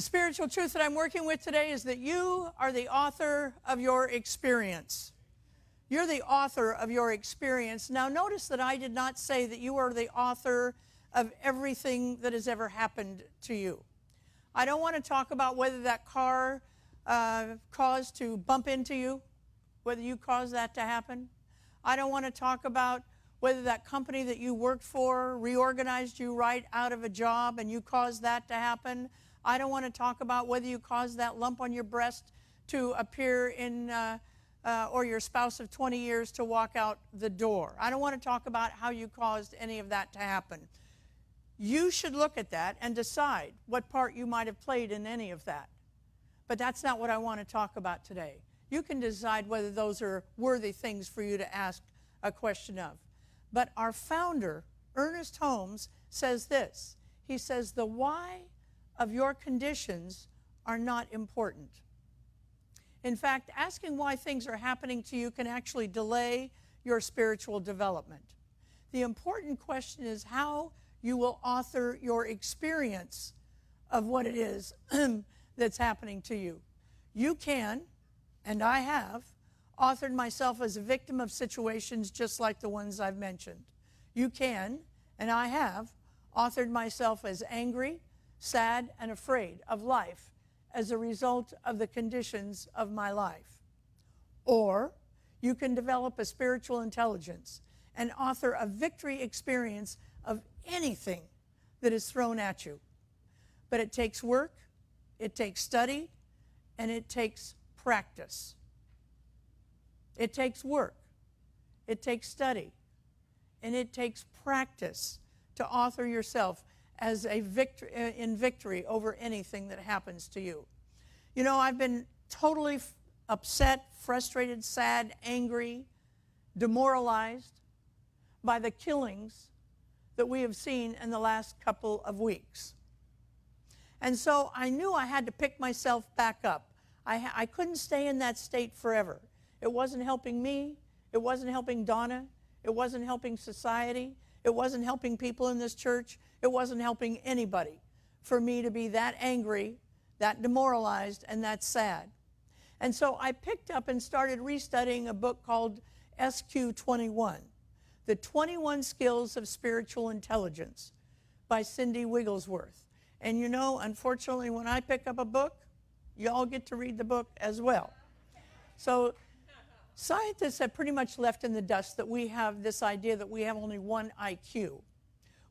spiritual truth that I'm working with today is that you are the author of your experience. You're the author of your experience. Now, notice that I did not say that you are the author of everything that has ever happened to you. I don't want to talk about whether that car caused to bump into you, whether you caused that to happen. I don't want to talk about whether that company that you worked for reorganized you right out of a job and you caused that to happen. I don't want to talk about whether you caused that lump on your breast to appear in or your spouse of 20 years to walk out the door. I don't want to talk about how you caused any of that to happen. You should look at that and decide what part you might have played in any of that. But that's not what I want to talk about today. You can decide whether those are worthy things for you to ask a question of. But our founder, Ernest Holmes, says this. He says, the why of your conditions are not important. In fact, asking why things are happening to you can actually delay your spiritual development. The important question is how you will author your experience of what it is that's happening to you. You can, and I have, authored myself as a victim of situations just like the ones I've mentioned. You can, and I have, authored myself as angry, sad, and afraid of life as a result of the conditions of my life. Or you can develop a spiritual intelligence and author a victory experience of anything that is thrown at you. But it takes work, it takes study, and it takes practice. It takes work, it takes study, and it takes practice to author yourself as a in victory over anything that happens to you. You know, I've been totally upset, frustrated, sad, angry, demoralized by the killings that we have seen in the last couple of weeks. And so I knew I had to pick myself back up. I couldn't stay in that state forever. It wasn't helping me. It wasn't helping Donna. It wasn't helping society. It wasn't helping people in this church. It wasn't helping anybody for me to be that angry, that demoralized, and that sad. And so I picked up and started restudying a book called SQ21, The 21 Skills of Spiritual Intelligence by Cindy Wigglesworth. And you know, unfortunately, when I pick up a book, you all get to read the book as well. So scientists have pretty much left in the dust that we have this idea that we have only one IQ.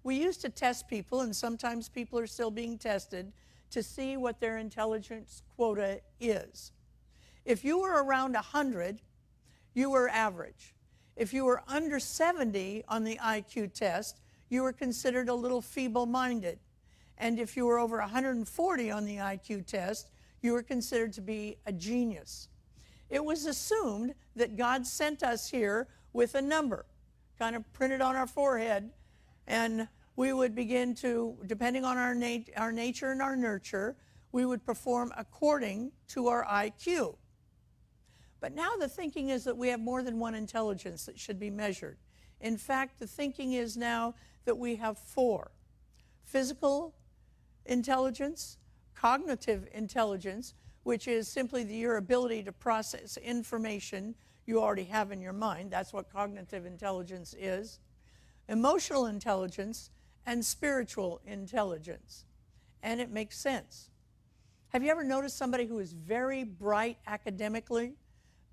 We used to test people, and sometimes people are still being tested, to see what their intelligence quota is. If you were around 100, you were average. If you were under 70 on the IQ test, you were considered a little feeble-minded. And if you were over 140 on the IQ test, you were considered to be a genius. It was assumed that God sent us here with a number, kind of printed on our forehead, and we would begin to, depending on our nature and our nurture, we would perform according to our IQ. But now the thinking is that we have more than one intelligence that should be measured. In fact, the thinking is now that we have 4. Physical intelligence, cognitive intelligence, which is simply your ability to process information you already have in your mind. That's what cognitive intelligence is. Emotional intelligence and spiritual intelligence. And it makes sense. Have you ever noticed somebody who is very bright academically,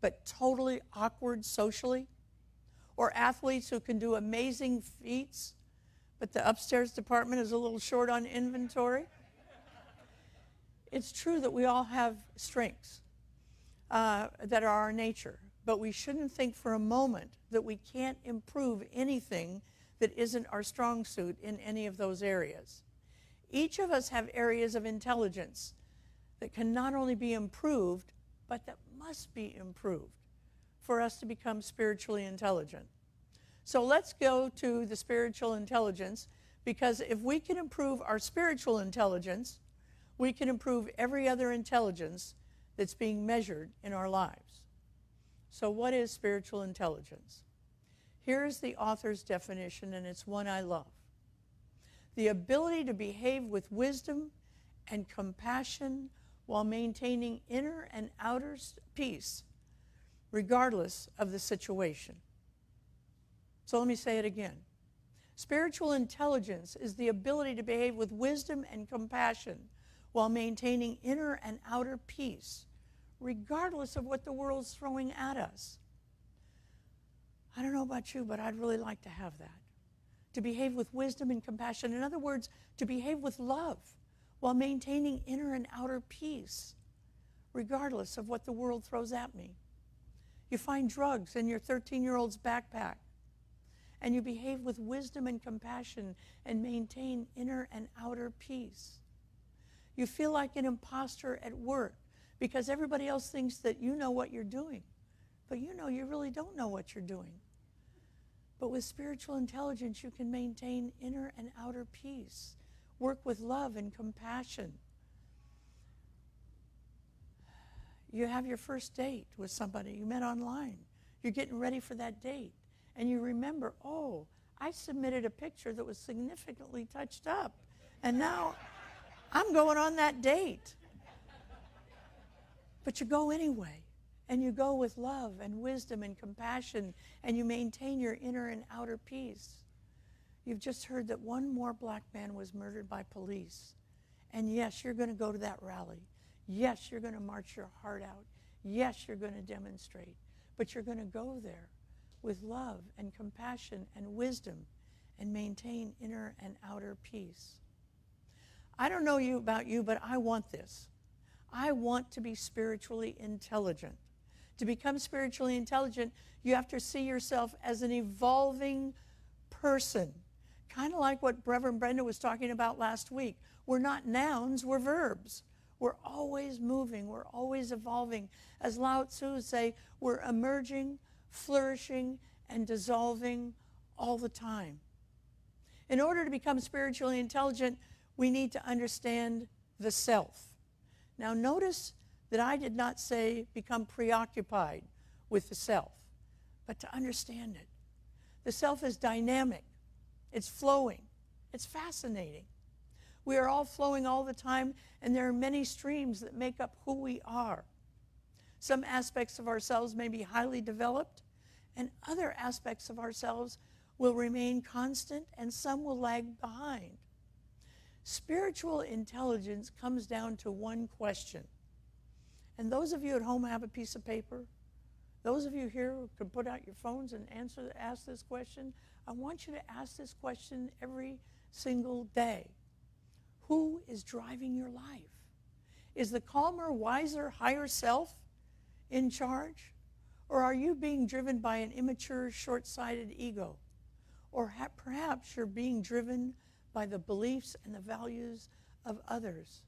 but totally awkward socially? Or athletes who can do amazing feats, but the upstairs department is a little short on inventory? It's true that we all have strengths that are our nature, but we shouldn't think for a moment that we can't improve anything that isn't our strong suit in any of those areas. Each of us have areas of intelligence that can not only be improved, but that must be improved for us to become spiritually intelligent. So let's go to the spiritual intelligence, because if we can improve our spiritual intelligence, we can improve every other intelligence that's being measured in our lives. So what is spiritual intelligence? Here is the author's definition, and it's one I love. The ability to behave with wisdom and compassion while maintaining inner and outer peace, regardless of the situation. So let me say it again. Spiritual intelligence is the ability to behave with wisdom and compassion while maintaining inner and outer peace, regardless of what the world's throwing at us. I don't know about you, but I'd really like to have that. To behave with wisdom and compassion. In other words, to behave with love while maintaining inner and outer peace, regardless of what the world throws at me. You find drugs in your 13-year-old's backpack, and you behave with wisdom and compassion and maintain inner and outer peace. You feel like an imposter at work because everybody else thinks that you know what you're doing, but you know you really don't know what you're doing. But with spiritual intelligence, you can maintain inner and outer peace, work with love and compassion. You have your first date with somebody you met online. You're getting ready for that date. And you remember, oh, I submitted a picture that was significantly touched up. And now I'm going on that date. But you go anyway. And you go with love and wisdom and compassion. And you maintain your inner and outer peace. You've just heard that one more black man was murdered by police. And yes, you're going to go to that rally. Yes, you're going to march your heart out. Yes, you're going to demonstrate. But you're going to go there with love and compassion and wisdom and maintain inner and outer peace. I don't know about you, but I want this. I want to be spiritually intelligent. To become spiritually intelligent, you have to see yourself as an evolving person. Kind of like what Reverend Brenda was talking about last week. We're not nouns, we're verbs. We're always moving, we're always evolving. As Lao Tzu would say, we're emerging, flourishing, and dissolving all the time. In order to become spiritually intelligent, we need to understand the self. Now notice that I did not say become preoccupied with the self, but to understand it. The self is dynamic, it's flowing, it's fascinating. We are all flowing all the time, and there are many streams that make up who we are. Some aspects of ourselves may be highly developed, and other aspects of ourselves will remain constant, and some will lag behind. Spiritual intelligence comes down to one question. And those of you at home have a piece of paper. Those of you here who can put out your phones and ask this question. I want you to ask this question every single day. Who is driving your life? Is the calmer, wiser, higher self in charge? Or are you being driven by an immature, short-sighted ego? Or perhaps you're being driven by the beliefs and the values of others.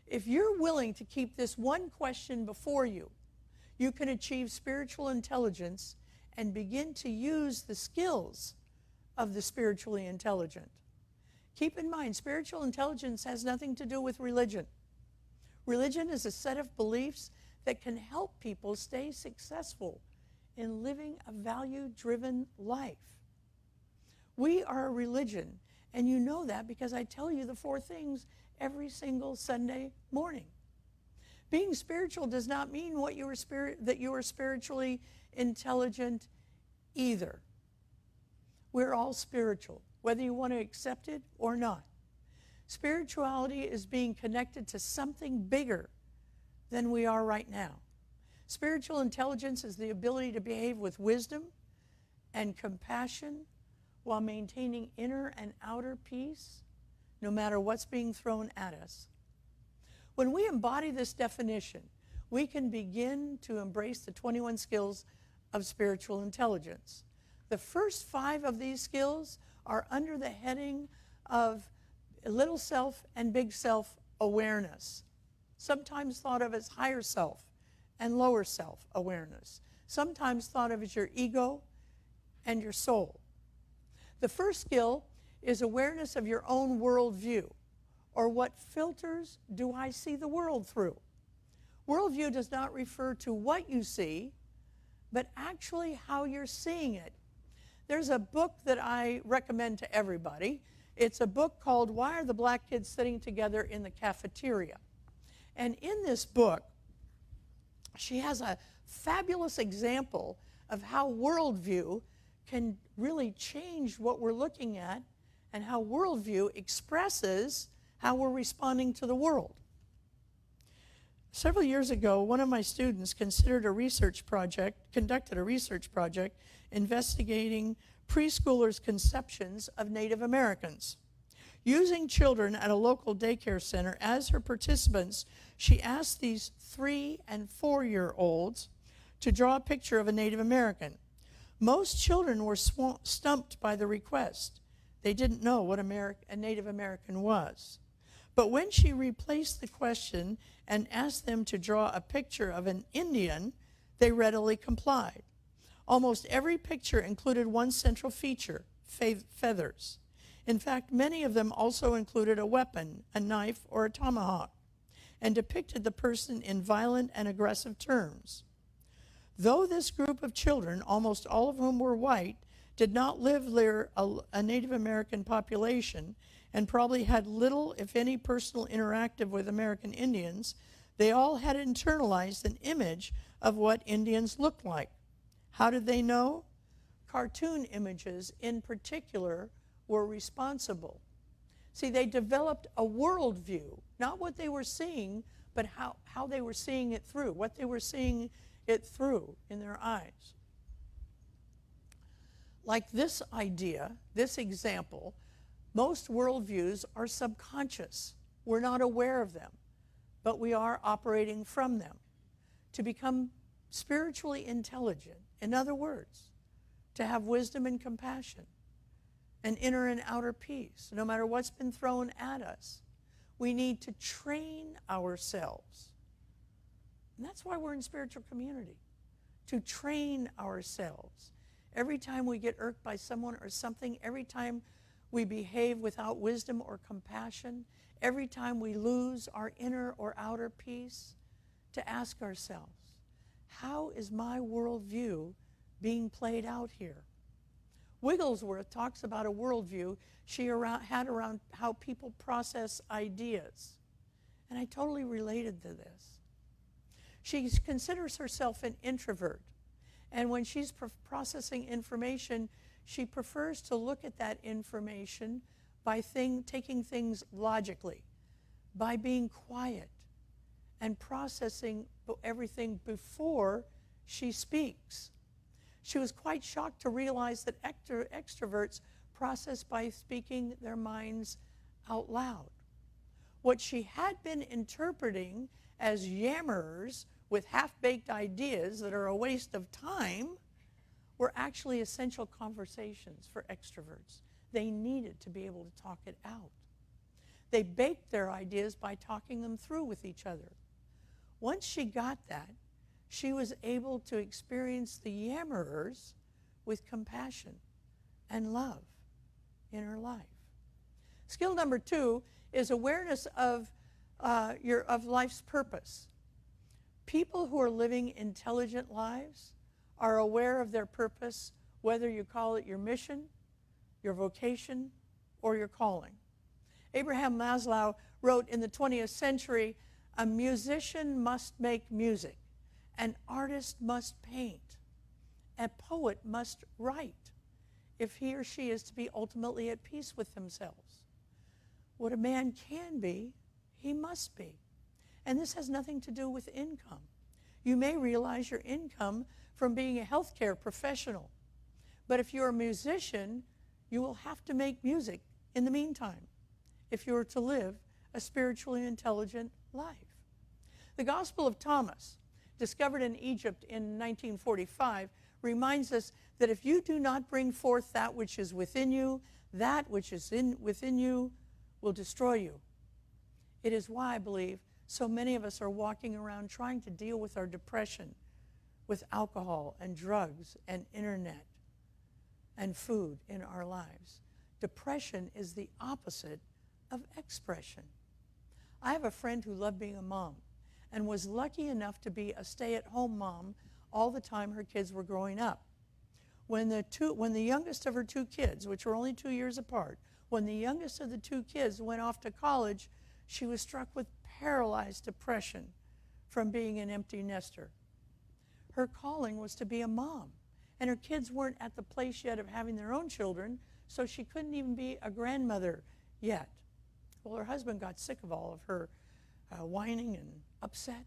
If you're willing to keep this one question before you, you can achieve spiritual intelligence and begin to use the skills of the spiritually intelligent. Keep in mind, spiritual intelligence has nothing to do with religion. Religion is a set of beliefs that can help people stay successful in living a value-driven life. We are a religion, and you know that because I tell you the 4 things every single Sunday morning. Being spiritual does not mean that you are spiritually intelligent either. We're all spiritual, whether you want to accept it or not. Spirituality is being connected to something bigger than we are right now. Spiritual intelligence is the ability to behave with wisdom and compassion while maintaining inner and outer peace, no matter what's being thrown at us. When we embody this definition, we can begin to embrace the 21 skills of spiritual intelligence. The first 5 of these skills are under the heading of little self and big self awareness, sometimes thought of as higher self and lower self awareness, sometimes thought of as your ego and your soul. The first skill is awareness of your own worldview, or what filters do I see the world through? Worldview does not refer to what you see, but actually how you're seeing it. There's a book that I recommend to everybody. It's a book called Why Are the Black Kids Sitting Together in the Cafeteria? And in this book, she has a fabulous example of how worldview can really change what we're looking at and how worldview expresses how we're responding to the world. Several years ago, one of my students conducted a research project investigating preschoolers' conceptions of Native Americans. Using children at a local daycare center as her participants, she asked these 3- and 4-year-olds to draw a picture of a Native American. Most children were stumped by the request. They didn't know what a Native American was. But when she replaced the question and asked them to draw a picture of an Indian, they readily complied. Almost every picture included one central feature, feathers. In fact, many of them also included a weapon, a knife or a tomahawk, and depicted the person in violent and aggressive terms. Though this group of children, almost all of whom were white, did not live near a Native American population and probably had little, if any, personal interactive with American Indians, they all had internalized an image of what Indians looked like. How did they know? Cartoon images in particular were responsible. See, they developed a worldview, not what they were seeing, but how they were seeing it through, what they were seeing it through in their eyes. Like this idea, this example, most worldviews are subconscious. We're not aware of them, but we are operating from them. To become spiritually intelligent, in other words, to have wisdom and compassion, an inner and outer peace, no matter what's been thrown at us, we need to train ourselves. And that's why we're in spiritual community, to train ourselves. Every time we get irked by someone or something, every time we behave without wisdom or compassion, every time we lose our inner or outer peace, to ask ourselves, how is my worldview being played out here? Wigglesworth talks about a worldview she had around how people process ideas. And I totally related to this. She considers herself an introvert. And when she's processing information, she prefers to look at that information by taking things logically, by being quiet and processing everything before she speaks. She was quite shocked to realize that extroverts process by speaking their minds out loud. What she had been interpreting as yammerers with half-baked ideas that are a waste of time were actually essential conversations for extroverts. They needed to be able to talk it out. They baked their ideas by talking them through with each other. Once she got that, she was able to experience the yammerers with compassion and love in her life. Skill number 2 is awareness of life's purpose. People who are living intelligent lives are aware of their purpose, whether you call it your mission, your vocation, or your calling. Abraham Maslow wrote in the 20th century, a musician must make music, an artist must paint, a poet must write, if he or she is to be ultimately at peace with themselves. What a man can be, he must be. And this has nothing to do with income. You may realize your income from being a healthcare professional. But if you're a musician, you will have to make music in the meantime if you're to live a spiritually intelligent life. The Gospel of Thomas, discovered in Egypt in 1945, reminds us that if you do not bring forth that which is within you, that which is within you will destroy you. It is why I believe so many of us are walking around trying to deal with our depression with alcohol and drugs and internet and food in our lives. Depression is the opposite of expression. I have a friend who loved being a mom and was lucky enough to be a stay-at-home mom all the time her kids were growing up. When the youngest of her 2 kids, which were only 2 years apart, When the youngest of the two kids went off to college, she was struck with paralyzed depression from being an empty nester. Her calling was to be a mom, and her kids weren't at the place yet of having their own children, so she couldn't even be a grandmother yet. Well, her husband got sick of all of her whining and upset.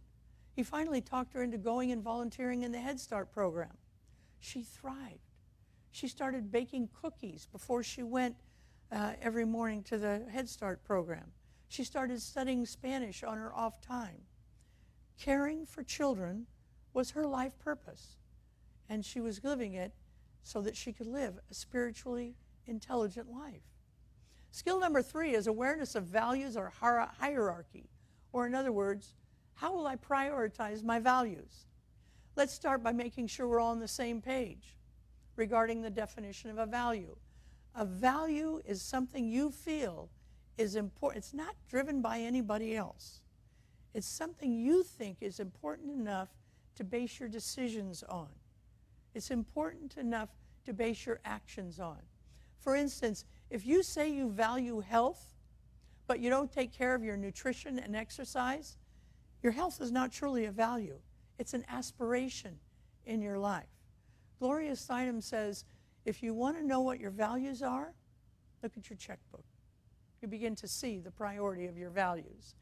He finally talked her into going and volunteering in the Head Start program. She thrived. She started baking cookies before she went every morning to the Head Start program. She started studying Spanish on her off time. Caring for children was her life purpose, and she was living it so that she could live a spiritually intelligent life. Skill number 3 is awareness of values or hierarchy, or in other words, how will I prioritize my values? Let's start by making sure we're all on the same page regarding the definition of a value. A value is something you feel is important. It's not driven by anybody else. It's something you think is important enough to base your decisions on. It's important enough to base your actions on. For instance, if you say you value health, but you don't take care of your nutrition and exercise, your health is not truly a value. It's an aspiration in your life. Gloria Steinem says, if you want to know what your values are, look at your checkbook. You begin to see the priority of your values.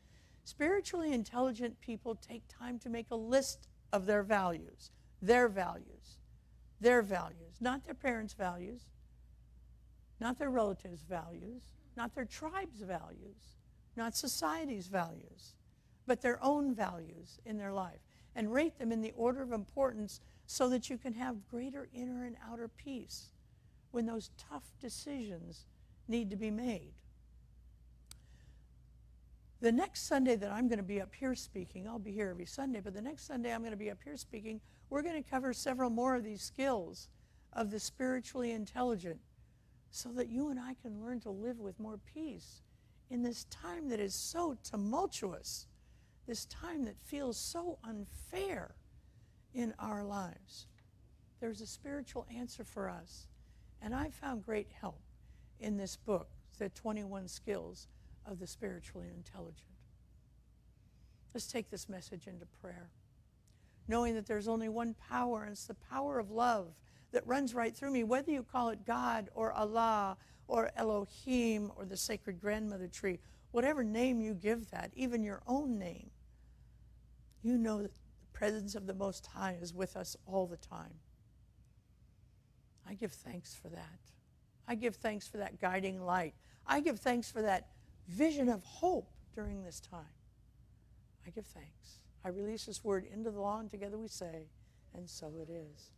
Spiritually intelligent people take time to make a list of their values, their values, their values, not their parents' values, not their relatives' values, not their tribe's values, not society's values, but their own values in their life, and rate them in the order of importance so that you can have greater inner and outer peace when those tough decisions need to be made. The next Sunday that I'm going to be up here speaking, I'll be here every Sunday, but the next Sunday I'm going to be up here speaking, we're going to cover several more of these skills of the spiritually intelligent so that you and I can learn to live with more peace in this time that is so tumultuous, this time that feels so unfair in our lives. There's a spiritual answer for us, and I found great help in this book, The 21 Skills of the Spiritually Intelligent. Let's take this message into prayer, knowing that there's only one power, and it's the power of love that runs right through me, whether you call it God or Allah or Elohim or the sacred grandmother tree, whatever name you give that, even your own name. You know that the presence of the Most High is with us all the time. I give thanks for that. I give thanks for that guiding light. I give thanks for that vision of hope during this time. I give thanks. I release this word into the law, and together we say, and so it is.